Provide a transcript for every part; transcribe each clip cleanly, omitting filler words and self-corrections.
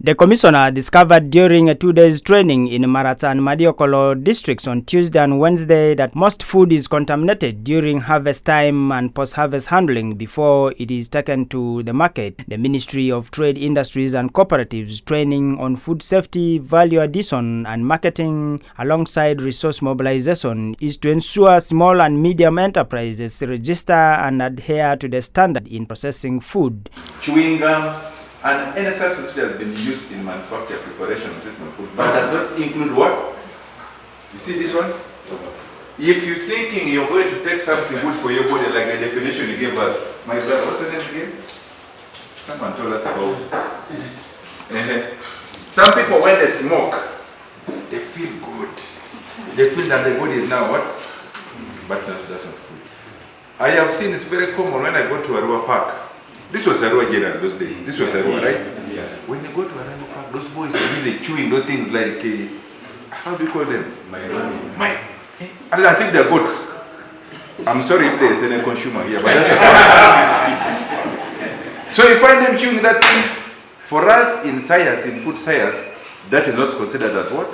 The commissioner discovered during a 2-day training in Marata and Madiokolo districts on Tuesday and Wednesday that most food is contaminated during harvest time and post-harvest handling before it is taken to the market. The Ministry of Trade, Industries and Cooperatives training on food safety, value addition and marketing alongside resource mobilization is to ensure small and medium enterprises register and adhere to the standard in processing food. Chewing gum and any substance that has been used in manufacture, preparation of treatment food, but does not include what? You see this one? If you're thinking you're going to take something good for your body, like the definition you gave us, my brother, what's your name again? Someone told us about it. Some people, when they smoke, they feel good. They feel that the body is now what? But that's not food. I have seen it's very common when I go to Arua Park. This was Arua General those days. This was Arua, right? Yeah. When you go to Arua Park, those boys are busy chewing those things like, how do you call them? And I think they're goats. I'm sorry if there's any consumer here, but that's the fact. So you find them chewing that thing. For us in science, in food science, that is not considered as what?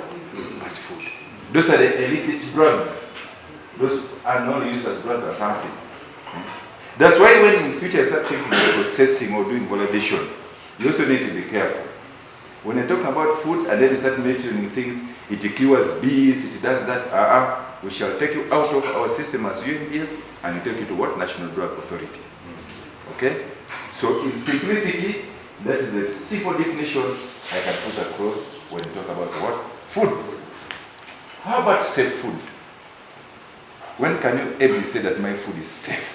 As food. Those are the illicit drugs. Those are not used as drugs or something. That's why when in future you start taking processing or doing validation, you also need to be careful. When you talk about food and then you start mentioning things, it cures bees, it does that, we shall take you out of our system as UNBS and we take you to what? National Drug Authority. Okay? So in simplicity, that is the simple definition I can put across when you talk about what? Food. How about safe food? When can you ever say that my food is safe?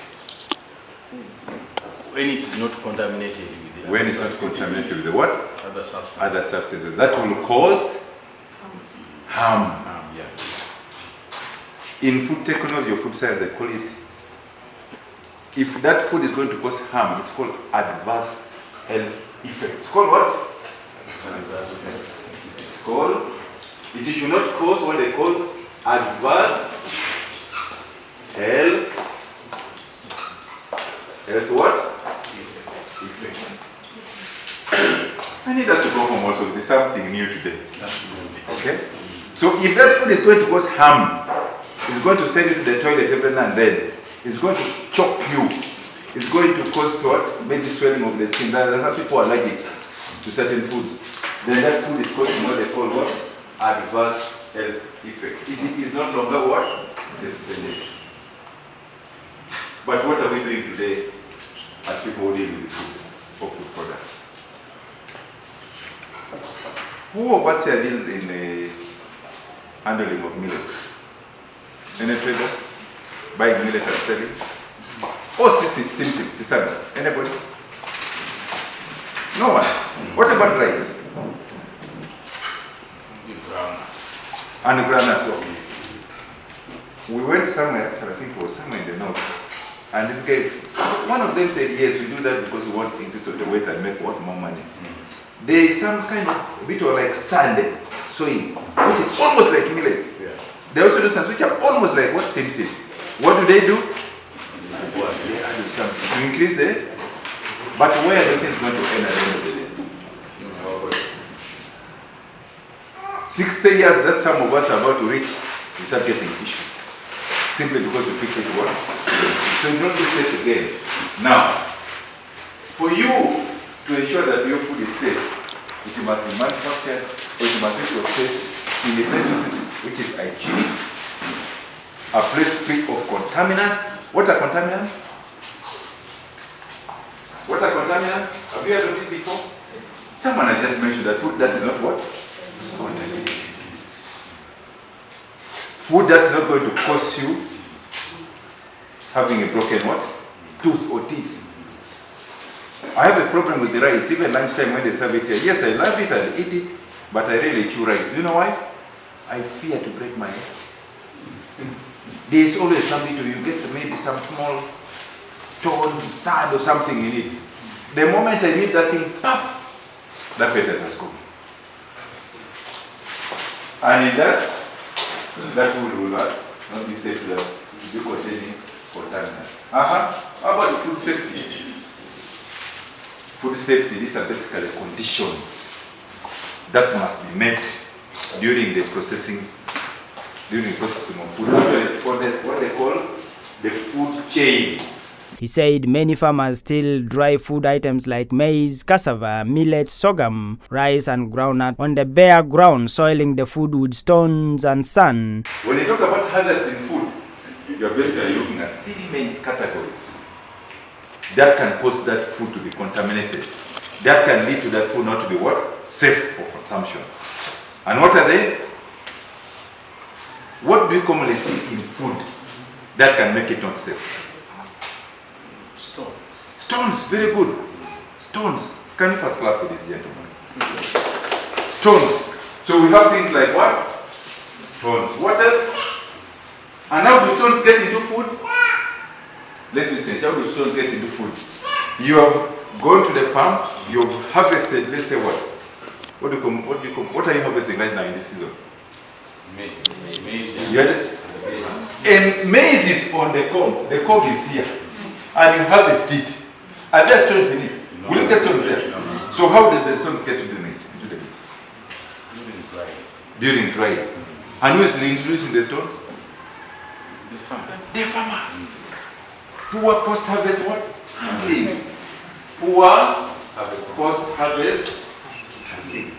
When it is not contaminated with the when it's not contaminated with the what? Other substances. Other substances. That will cause harm. Yeah. In food technology or food science, they call it, if that food is going to cause harm, it's called adverse health effect. It's called what? Adverse health. It's called, it should not cause what they call adverse health what? Effect. I need us to go home also with something new today. Okay? So if that food is going to cause harm, it's going to send you to the toilet every now and then, it's going to choke you, it's going to cause what? Maybe swelling of the skin. That's how people are allergic to certain foods. Then that food is causing what they call what? Adverse health effect. It is no longer what? Safe. But what are we doing today as people who deal with food or food products? Who of us here deals in the handling of millet? Any trader? Buying millet and selling? Or sisami? Anybody? No one. What about rice? And granite. We went somewhere, I think it was somewhere in the north, and these guys, one of them said, yes, we do that because we want to increase of the weight and make what more money. There is some kind of a bit of like sand, soil, which is almost like millet. Yeah. They also do some which are almost like what? Same. What do? They add something to increase it. But where the thing is going to end at the end of the day? 60 years that some of us are about to reach, we start getting issues. Simply because we pick it one. So you don't do safe again. Now, for you to ensure that your food is safe, it must be manufactured or it must be processed in a place which is hygienic, a place free of contaminants. What are contaminants? What are contaminants? Have you heard of it before? Someone has just mentioned that food that is not what? Contaminated. Food that is not going to cause you having a broken what? Tooth or teeth. I have a problem with the rice, even lunchtime when they serve it here. Yes, I love it and eat it, but I really chew rice. Do you know why? I fear to break my head. There is always something to you. Get maybe some small stone, sand or something in it. The moment I need that thing, pop, that feather has gone. And in that food will not be safe to be containing contaminants. How about food safety? Food safety, these are basically conditions that must be met during the processing of food. What they call the food chain. He said many farmers still dry food items like maize, cassava, millet, sorghum, rice and groundnut on the bare ground, soiling the food with stones and sand. When you talk about hazards in food, you are basically looking at 3 main categories that can cause that food to be contaminated. That can lead to that food not to be what? Safe for consumption. And what are they? What do you commonly see in food that can make it not safe? Stone. Stones, very good. Stones. Can you first clap for this gentleman? Stones. So we have things like what? Stones. What else? And how do stones get into food? Let's be sincere. How do stones get into food? You have gone to the farm, you have harvested, let's say what? What are you harvesting right now in this season? Maize. Yes? And maize is on the cob. The cob is here. And you harvest it. And there are stones in it. Will you get stones there? So how did the stones get to the maize? Into the maize? During drying. And who is introducing the stones? The farmer. The farmer. Poor post-harvest what? Handling. Poor post-harvest handling.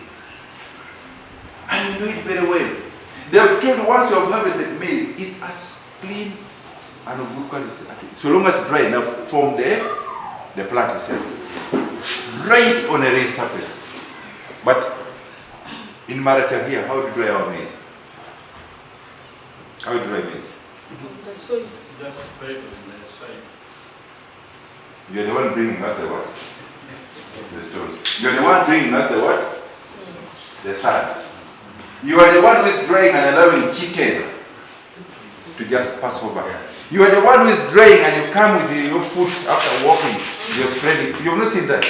And you know it very well. They have told once you have harvested maize, it's as clean and of good quality. So long as it's dry enough from the plant itself. Right on a raised surface. But in Marata here, how do you dry our maize? How do you dry maize? Just spray it on the side. You're the one bringing us the what? The stones. You're the one bringing us the what? The sand. You are the one who is drying and allowing chicken to just pass over. You are the one who is drying and you come with your foot after walking. You're spreading. You've not seen that.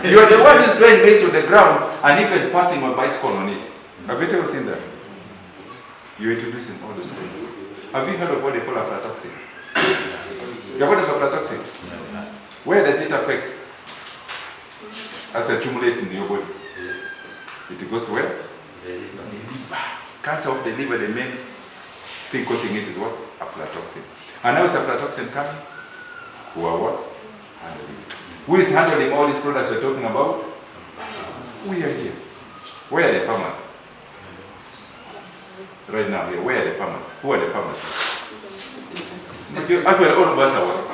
You are the one who is drying based on the ground and even passing a bicycle on it. Have you ever seen that? You're introducing all those things. Have you heard of what they call aflatoxin? You have heard of aflatoxin? Where does it affect? As it accumulates in your body. It goes to where? The liver. Cancer of the liver, the main thing causing it is what? Aflatoxin. And now is aflatoxin coming? Who are what? Handling. Who is handling all these products we're talking about? We are here. Where are the farmers? Right now here, where are the farmers? Who are the farmers? Actually, all of us are what?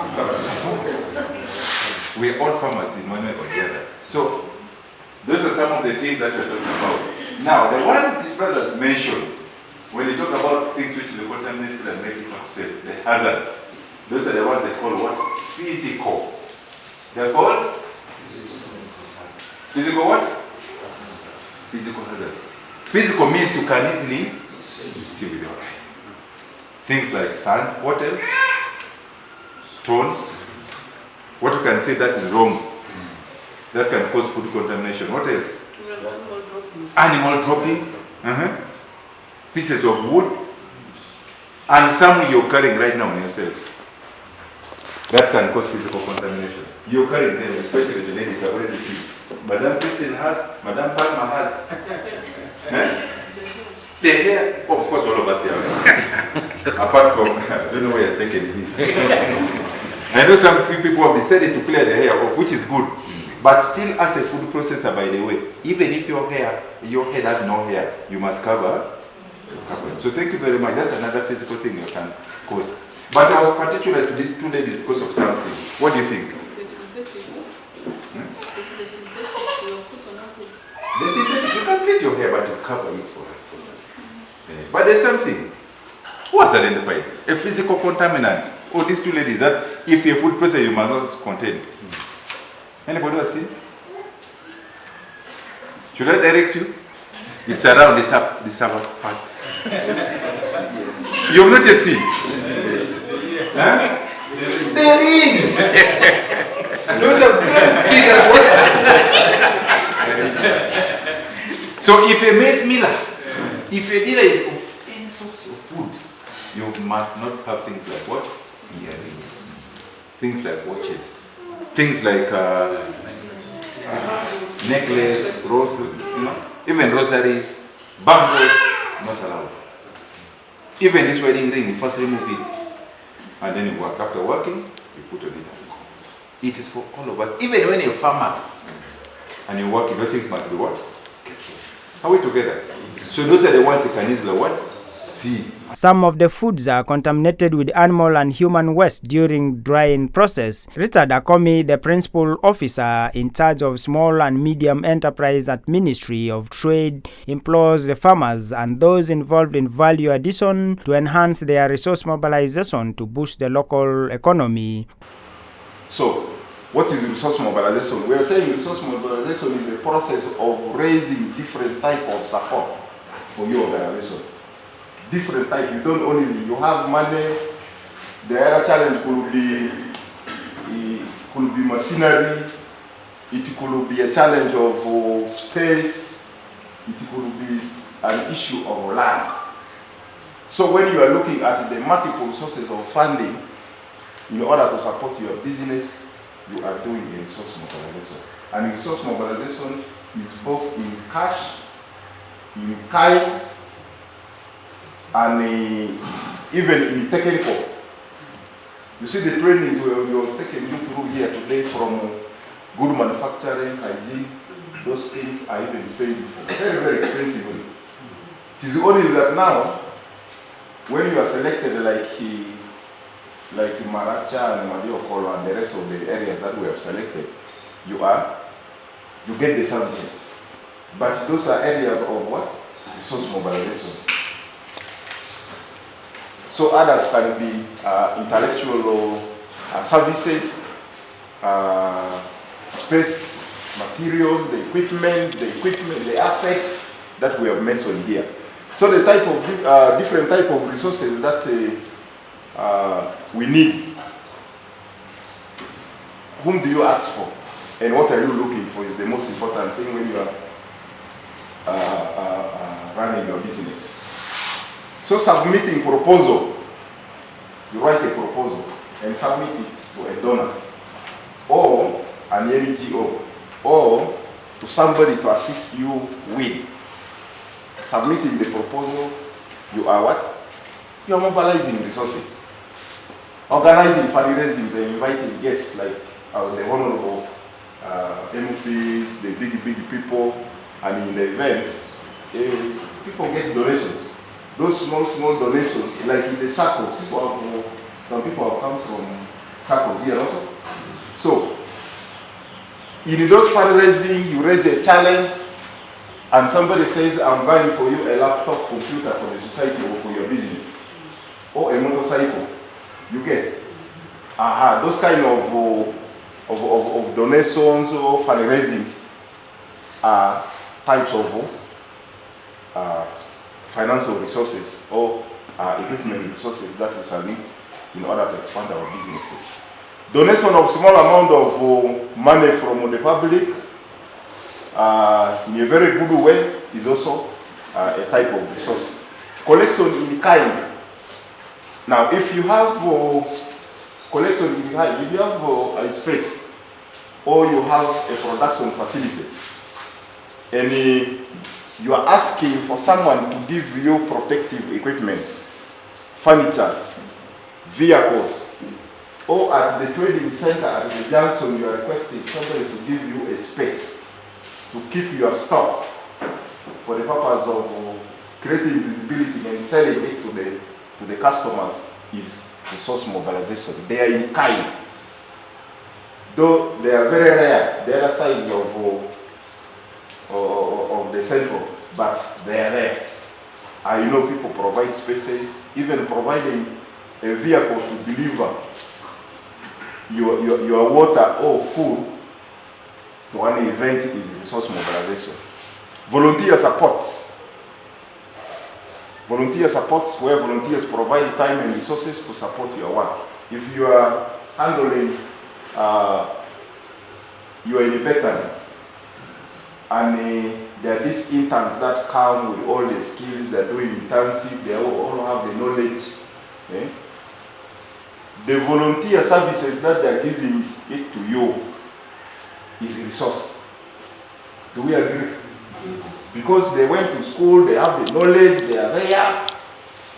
We are all farmers in one way or the other. So, those are some of the things that we're talking about. Now, the one these brothers mentioned, when they talk about things which are contaminated and make it not safe, the hazards, those are the ones they call what? Physical. They're called? Physical what? Physical hazards. Physical means you can easily see with your eye. Things like sand, what else? Stones. What you can say that is wrong. That can cause food contamination. What else? Animal droppings. Pieces of wood. And some you're carrying right now on yourselves. That can cause physical contamination. You're carrying them, especially the ladies have already seen. Madame Christine has, Madame Palma has. The hair, of course, all of us here. Apart from, I don't know where he's taken his. I know some few people have decided to clear the hair off, which is good. But still, as a food processor, by the way, even if your head has no hair, you must cover it. So thank you very much. That's another physical thing you can cause. But I was particular to these two ladies because of something. What do you think? You can plait your hair, but you cover it for us. But there's something. Who has identified? A physical contaminant. Oh, these two ladies, that if you're a food processor, you must not contain. Anybody has seen? Should I direct you? It's around this upper part. You have not yet seen? Huh? The rings! Those are very serious. So if a maize miller, if a dealer of any sorts of food, you must not have things like what? Earrings. Things like watches. Things like necklace, rose, even rosaries, bangles, not allowed. Even this wedding ring, you first remove it, and then you work. After working, you put on it. It is for all of us. Even when you're a farmer and you work, things must be what? Are we together? So those are the ones you can easily what? See. Some of the foods are contaminated with animal and human waste during drying process. Richard Akomi, the principal officer in charge of small and medium enterprise at Ministry of Trade, implores the farmers and those involved in value addition to enhance their resource mobilization to boost the local economy. So, what is resource mobilization? We are saying resource mobilization is the process of raising different type of support for your organization. Different type. You don't only you have money. The other challenge could be machinery. It could be a challenge of space. It could be an issue of land. So when you are looking at the multiple sources of funding in order to support your business, you are doing a resource mobilization. And resource mobilization is both in cash, in kind, and even in technical. You see the trainings we have taken you through here today from good manufacturing, hygiene, those things are even paid for very, very expensively. It is only that now, when you are selected like Maracha and Mediokolo and the rest of the areas that we have selected, you get the services. But those are areas of what? Resource mobilization. So others can be intellectual services, space, materials, the equipment, the assets that we have mentioned here. So the type of different type of resources that we need. Whom do you ask for, and what are you looking for is the most important thing when you are running your business. So submitting proposal, you write a proposal and submit it to a donor or an NGO or to somebody to assist you with. Submitting the proposal, you are what? You are mobilizing resources. Organizing fundraising, they're inviting guests like the honorable MPs, the big people, and in the event, people get donations. Those small donations, like in the circles, some people have come from circles here also. So, in those fundraising, you raise a challenge, and somebody says, I'm buying for you a laptop computer for the society or for your business, or a motorcycle. You get those kind of donations or fundraisings are types of financial resources or equipment resources that we shall need in order to expand our businesses. Donation of small amount of money from the public in a very good way is also a type of resource. Collection in kind. Now, if you have collection in kind, if you have a space or you have a production facility and you are asking for someone to give you protective equipment, furniture, vehicles, or at the trading center at the junction you are requesting somebody to give you a space to keep your stock for the purpose of creating visibility and selling it to the customers is resource mobilization. They are in kind. Though they are very rare, the other side of the central, but they are there. I know people provide spaces, even providing a vehicle to deliver your water or food to an event is resource mobilization. Volunteer supports. Volunteer supports where volunteers provide time and resources to support your work. If you are handling, you are in a bakery, and there are these interns that come with all the skills, they're doing internship, they all have the knowledge. Okay? The volunteer services that they're giving it to you is a resource. Do we agree? Because they went to school, they have the knowledge, they are there,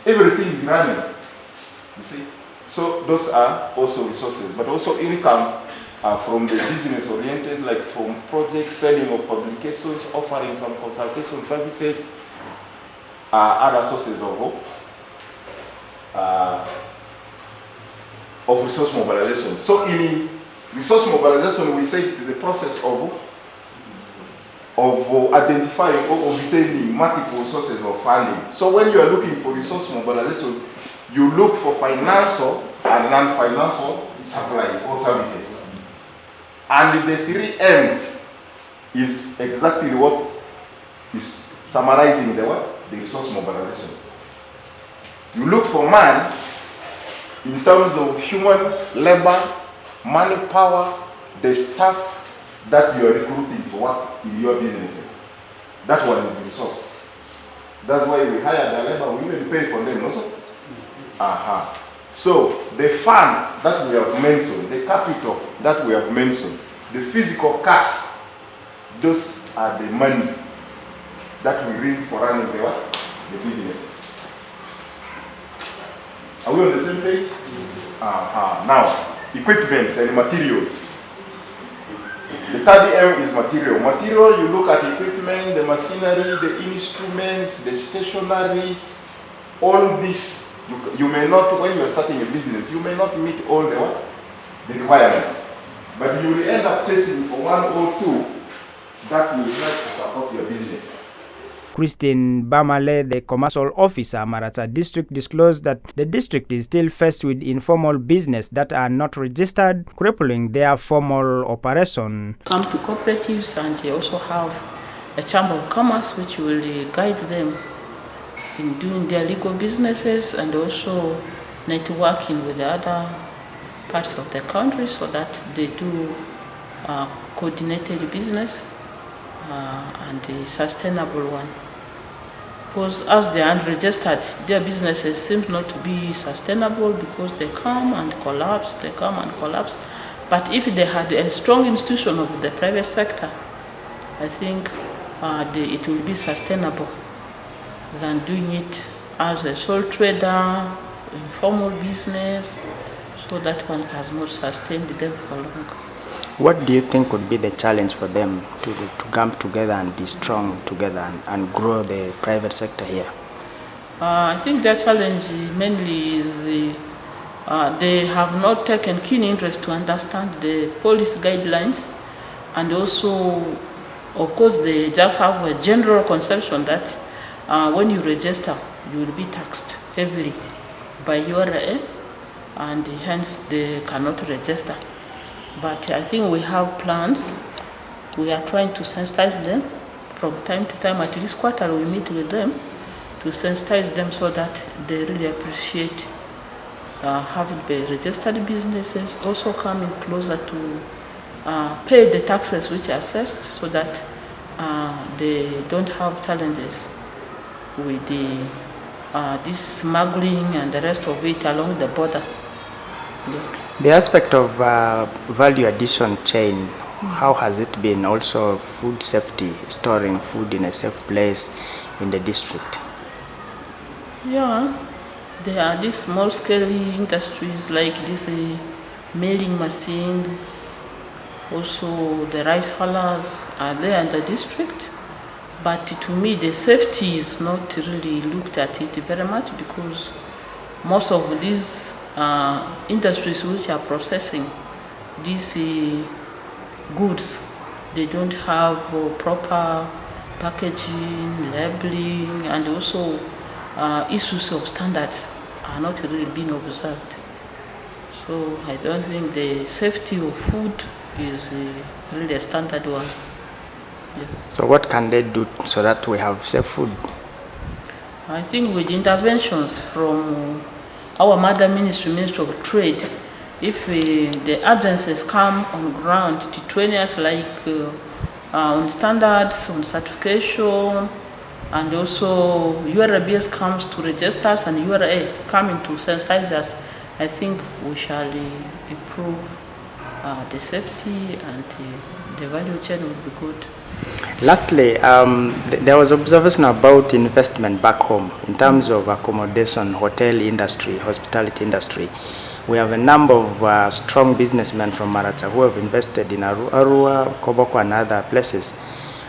everything is running. You see? So those are also resources, but also income from the business oriented, like from project selling of publications, offering some consultation services, other sources of resource mobilization. So in resource mobilization, we say it is a process of identifying or obtaining multiple sources of funding. So when you are looking for resource mobilization, you look for financial and non-financial supply or services. And the 3 M's is exactly what is summarizing the resource mobilization. You look for man in terms of human labor, manpower, the staff that you are recruiting for work in your businesses. That one is resource. That's why we hire the labor, we even pay for them also. So the fund that we have mentioned, the capital that we have mentioned, the physical cash, those are the money that we bring for running the businesses. Are we on the same page? Now, equipment and materials. The 3rd M is material. Material, you look at equipment, the machinery, the instruments, the stationaries, all this. You may not, when you are starting a business, you may not meet all the requirements. But you will end up chasing for 1 or 2 that will help to support your business. Christine Bamale, the commercial officer, Marata District, disclosed that the district is still faced with informal business that are not registered, crippling their formal operation. Come to cooperatives, and they also have a chamber of commerce which will guide them in doing their legal businesses and also networking with the other parts of the country so that they do coordinated business and a sustainable one. Because as they are unregistered, their businesses seem not to be sustainable because they come and collapse, But if they had a strong institution of the private sector, I think it will be sustainable than doing it as a sole trader, informal business, so that one has not sustained them for long. What do you think would be the challenge for them to come together and be strong together and grow the private sector here? I think their challenge mainly is they have not taken keen interest to understand the policy guidelines, and also, of course, they just have a general conception that when you register, you will be taxed heavily by URA, and hence they cannot register. But I think we have plans. We are trying to sensitize them from time to time. At least quarterly we meet with them to sensitize them so that they really appreciate having the registered businesses, also coming closer to pay the taxes which are assessed, so that they don't have challenges with this smuggling and the rest of it along the border. Yeah. The aspect of value addition chain, how has it been? Also food safety, storing food in a safe place in the district? Yeah, there are these small-scale industries like these milling machines, also the rice hullers are there in the district. But to me, the safety is not really looked at it very much, because most of these industries which are processing these goods, they don't have proper packaging, labeling, and also issues of standards are not really being observed. So I don't think the safety of food is really a standard one. Yeah. So what can they do so that we have safe food? I think with interventions from our mother ministry, Ministry of Trade, if the agencies come on ground to train us, like on standards, on certification, and also URA-BS comes to register us and URA coming to sensitize us, I think we shall improve the safety, and the value chain will be good. Lastly, there was observation about investment back home in terms of accommodation, hotel industry, hospitality industry. We have a number of strong businessmen from Maracha who have invested in Arua, Koboko and other places.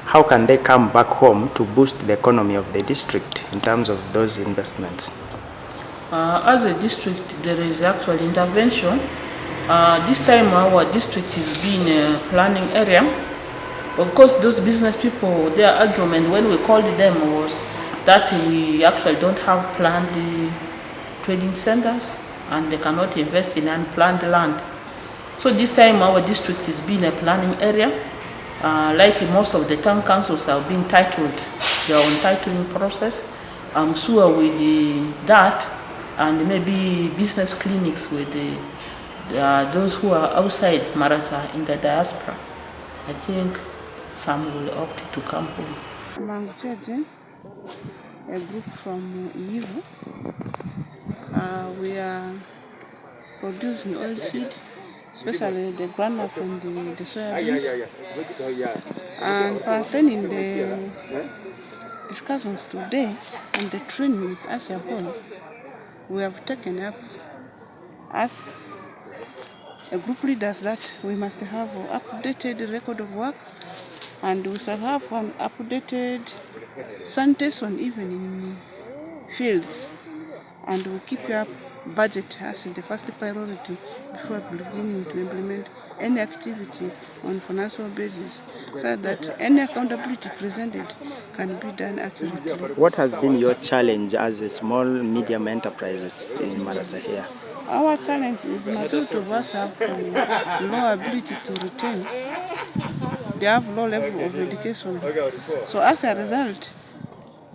How can they come back home to boost the economy of the district in terms of those investments? As a district, there is actual intervention. This time our district is being a planning area. Of course, those business people, their argument when we called them was that we actually don't have planned trading centers and they cannot invest in unplanned land. So this time our district is being a planning area. Like most of the town councils are being titled, they are on titling process. I'm sure with that and maybe business clinics with those who are outside Maracha in the diaspora, I think some will opt to come home. Mangucheje, a group from Yivu. We are producing oilseed, especially the granules and the soya beans. And pertaining the discussions today and the training as a whole, we have taken up as a group leaders that we must have an updated record of work, and we shall have an updated sanitation even in fields, and we keep up budget as the first priority before beginning to implement any activity on financial basis, so that any accountability presented can be done accurately. What has been your challenge as a small medium enterprises in Maracha here? Our challenge is majority of us have low ability to retain. They have low level of education. So as a result,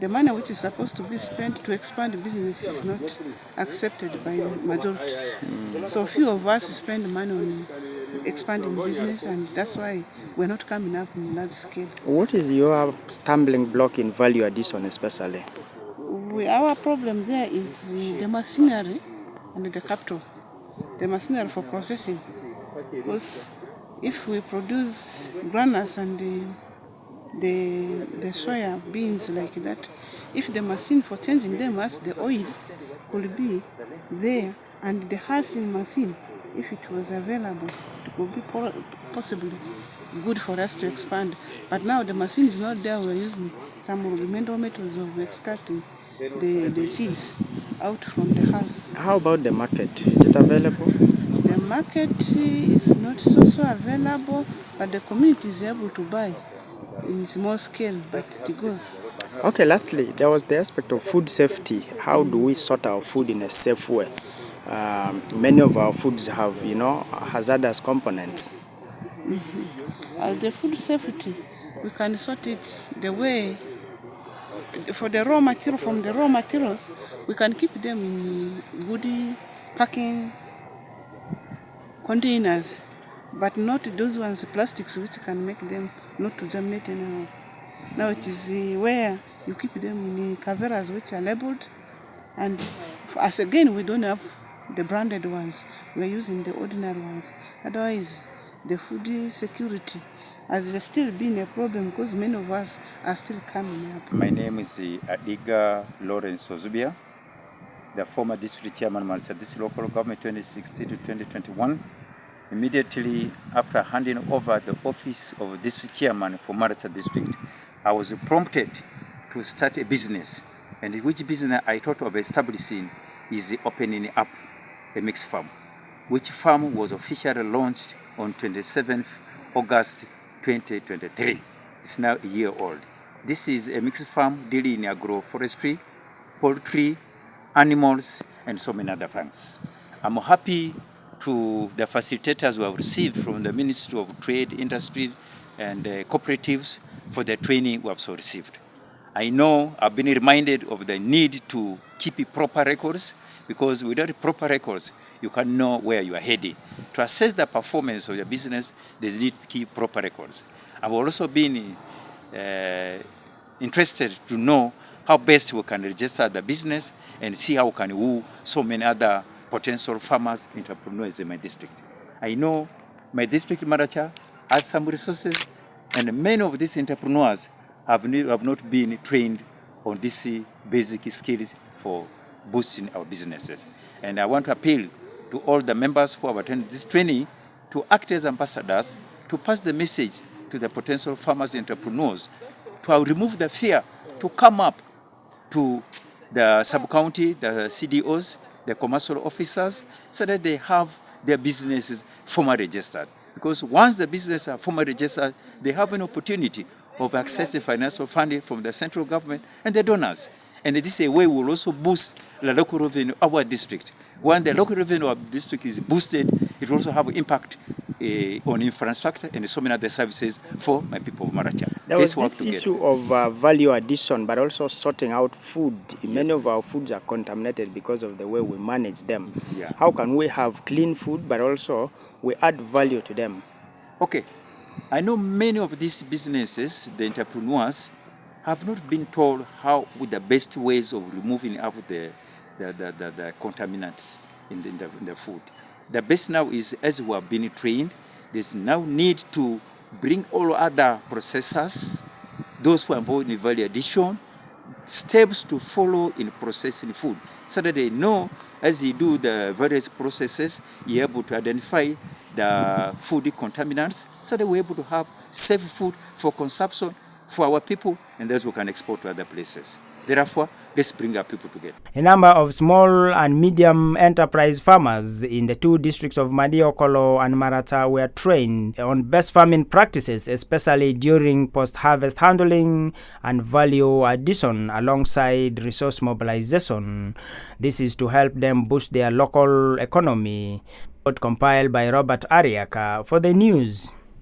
the money which is supposed to be spent to expand the business is not accepted by majority. So few of us spend money on expanding business, and that's why we're not coming up in large scale. What is your stumbling block in value addition especially? Our problem there is the machinery and the capital. The machinery for processing. Because if we produce granules and the soya beans like that, if the machine for changing them as the oil could be there, and the halting machine, if it was available, it would be possibly good for us to expand. But now the machine is not there. We're using some rudimental methods of extracting the seeds out from the house. How about the market? Is it available? The market is not so available, but the community is able to buy in small scale, but it goes. Okay, lastly, there was the aspect of food safety. How do we sort our food in a safe way? Many of our foods have, hazardous components. The food safety, we can sort it the way. For the raw material, from the raw materials, we can keep them in good packing containers, but not those ones, plastics, which can make them not to germinate anyhow. Now it is where you keep them in caveras which are labeled, and as again we don't have the branded ones, we are using the ordinary ones. Otherwise, the food security has still been a problem because many of us are still coming up. My name is Adiga Lawrence Ozubia, the former district chairman of Maracha District Local Government 2016 to 2021. Immediately after handing over the office of district chairman for Maracha District, I was prompted to start a business, and which business I thought of establishing is opening up a mixed farm, which farm was officially launched on 27th August 2023. It's now a year old. This is a mixed farm dealing in agroforestry, poultry, animals, and so many other things. I'm happy to the facilitators we have received from the Ministry of Trade, Industry, and Cooperatives for the training we have so received. I know I've been reminded of the need to keep proper records, because without proper records, you can know where you are heading. To assess the performance of your business, there's need to keep proper records. I've also been interested to know how best we can register the business and see how we can woo so many other potential farmers, entrepreneurs in my district. I know my district, Maracha, has some resources, And many of these entrepreneurs have not been trained on these basic skills for boosting our businesses. And I want to appeal to all the members who have attended this training to act as ambassadors to pass the message to the potential farmers and entrepreneurs to remove the fear to come up to the sub-county, the CDOs, the commercial officers, so that they have their businesses formally registered. Because once the businesses are formally registered, they have an opportunity of accessing financial funding from the central government and the donors. And this way will also boost the local revenue of our district. When the local revenue of the district is boosted, it will also have impact on infrastructure and so many other services for my people of Maracha. There was this issue of value addition, but also sorting out food. Yes. Many of our foods are contaminated because of the way we manage them. Yeah. How can we have clean food, but also we add value to them? Okay. I know many of these businesses, the entrepreneurs, have not been told how with the best ways of removing out the contaminants in the food. The best now is, as we have been trained, there's now need to bring all other processors, those who are involved in value addition, steps to follow in processing food, so that they know as you do the various processes, you're able to identify the food contaminants, so that we're able to have safe food for consumption for our people, and thus we can export to other places. Therefore, let's bring our people together. A number of small and medium enterprise farmers in the two districts of Madiokolo and Marata were trained on best farming practices, especially during post-harvest handling and value addition alongside resource mobilization. This is to help them boost their local economy. Compiled by Robert Ariaka for the news.